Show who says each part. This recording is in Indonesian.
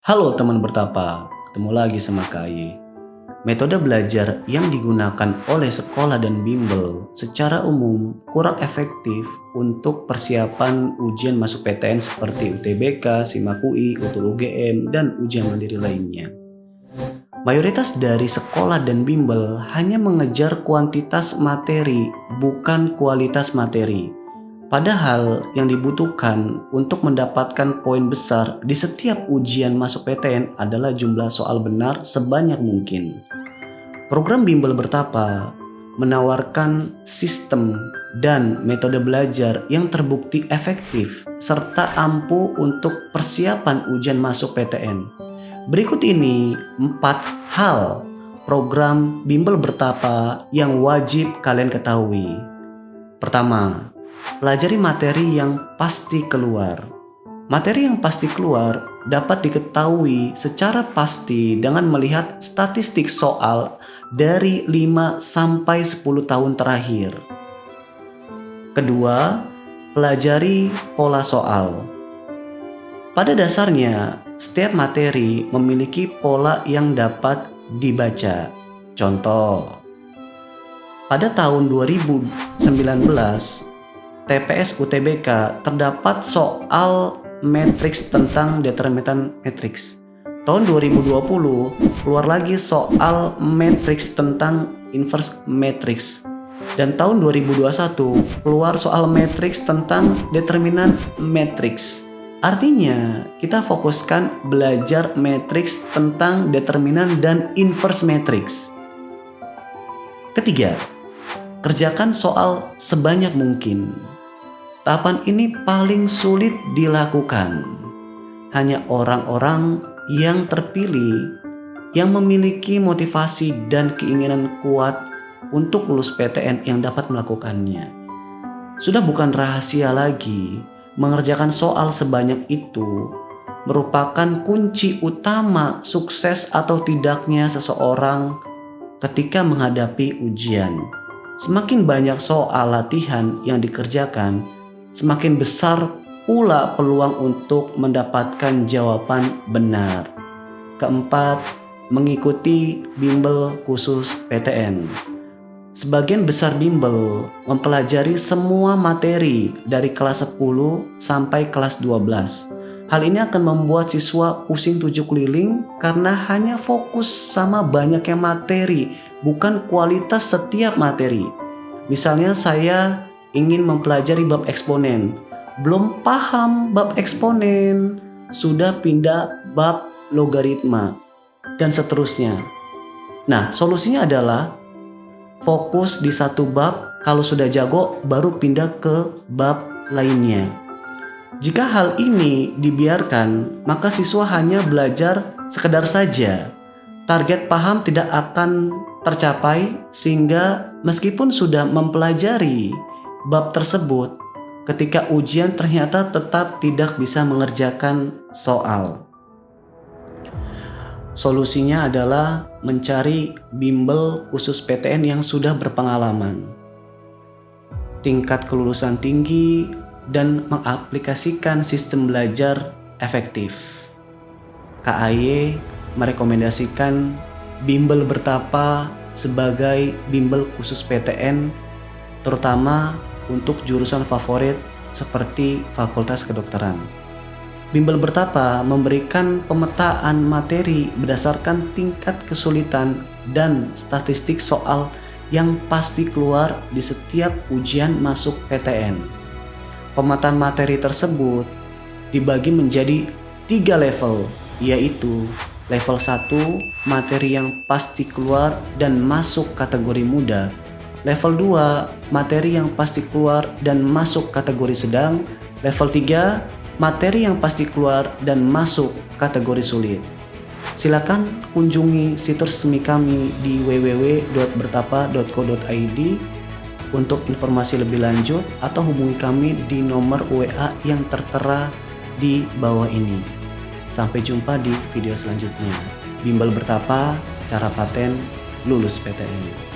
Speaker 1: Halo teman bertapa, ketemu lagi sama KAY. Metode belajar yang digunakan oleh sekolah dan bimbel secara umum kurang efektif untuk persiapan ujian masuk PTN seperti UTBK, SIMAK UI, UTUL UGM, dan ujian mandiri lainnya. Mayoritas dari sekolah dan bimbel hanya mengejar kuantitas materi, bukan kualitas materi. Padahal yang dibutuhkan untuk mendapatkan poin besar di setiap ujian masuk PTN adalah jumlah soal benar sebanyak mungkin. Program Bimbel Bertapa menawarkan sistem dan metode belajar yang terbukti efektif serta ampuh untuk persiapan ujian masuk PTN. Berikut ini 4 hal program Bimbel Bertapa yang wajib kalian ketahui. Pertama, pelajari materi yang pasti keluar. Materi yang pasti keluar dapat diketahui secara pasti dengan melihat statistik soal dari 5 sampai 10 tahun terakhir. Kedua, pelajari pola soal. Pada dasarnya, setiap materi memiliki pola yang dapat dibaca. Contoh, pada tahun 2019, TPS UTBK terdapat soal matriks tentang determinan matriks. Tahun 2020 keluar lagi soal matriks tentang inverse matriks. Dan tahun 2021 keluar soal matriks tentang determinan matriks. Artinya kita fokuskan belajar matriks tentang determinan dan inverse matriks. Ketiga, kerjakan soal sebanyak mungkin. Tahapan ini paling sulit dilakukan. Hanya orang-orang yang terpilih yang memiliki motivasi dan keinginan kuat untuk lulus PTN yang dapat melakukannya. Sudah bukan rahasia lagi, mengerjakan soal sebanyak itu merupakan kunci utama sukses atau tidaknya seseorang ketika menghadapi ujian. Semakin banyak soal latihan yang dikerjakan, semakin besar pula peluang untuk mendapatkan jawaban benar. Keempat, mengikuti bimbel khusus PTN. Sebagian besar bimbel mempelajari semua materi dari kelas 10 sampai kelas 12. Hal ini akan membuat siswa pusing 7 keliling karena hanya fokus sama banyaknya materi, bukan kualitas setiap materi. Misalnya saya ingin mempelajari bab eksponen, belum paham bab eksponen, sudah pindah bab logaritma, dan seterusnya. Nah, solusinya adalah fokus di satu bab, kalau sudah jago baru pindah ke bab lainnya. Jika hal ini dibiarkan, maka siswa hanya belajar sekedar saja. Target paham tidak akan tercapai sehingga meskipun sudah mempelajari bab tersebut, ketika ujian ternyata tetap tidak bisa mengerjakan soal. Solusinya adalah mencari bimbel khusus PTN yang sudah berpengalaman, tingkat kelulusan tinggi, dan mengaplikasikan sistem belajar efektif. KAY merekomendasikan Bimbel Bertapa sebagai bimbel khusus PTN, terutama untuk jurusan favorit seperti Fakultas Kedokteran. Bimbel Bertapa memberikan pemetaan materi berdasarkan tingkat kesulitan dan statistik soal yang pasti keluar di setiap ujian masuk PTN. Pemetaan materi tersebut dibagi menjadi 3 level, yaitu level 1, materi yang pasti keluar dan masuk kategori mudah. Level 2, materi yang pasti keluar dan masuk kategori sedang. Level 3, materi yang pasti keluar dan masuk kategori sulit. Silakan kunjungi situs resmi kami di www.bertapa.co.id untuk informasi lebih lanjut atau hubungi kami di nomor WA yang tertera di bawah ini. Sampai jumpa di video selanjutnya. Bimbel Bertapa, cara paten lulus PTN.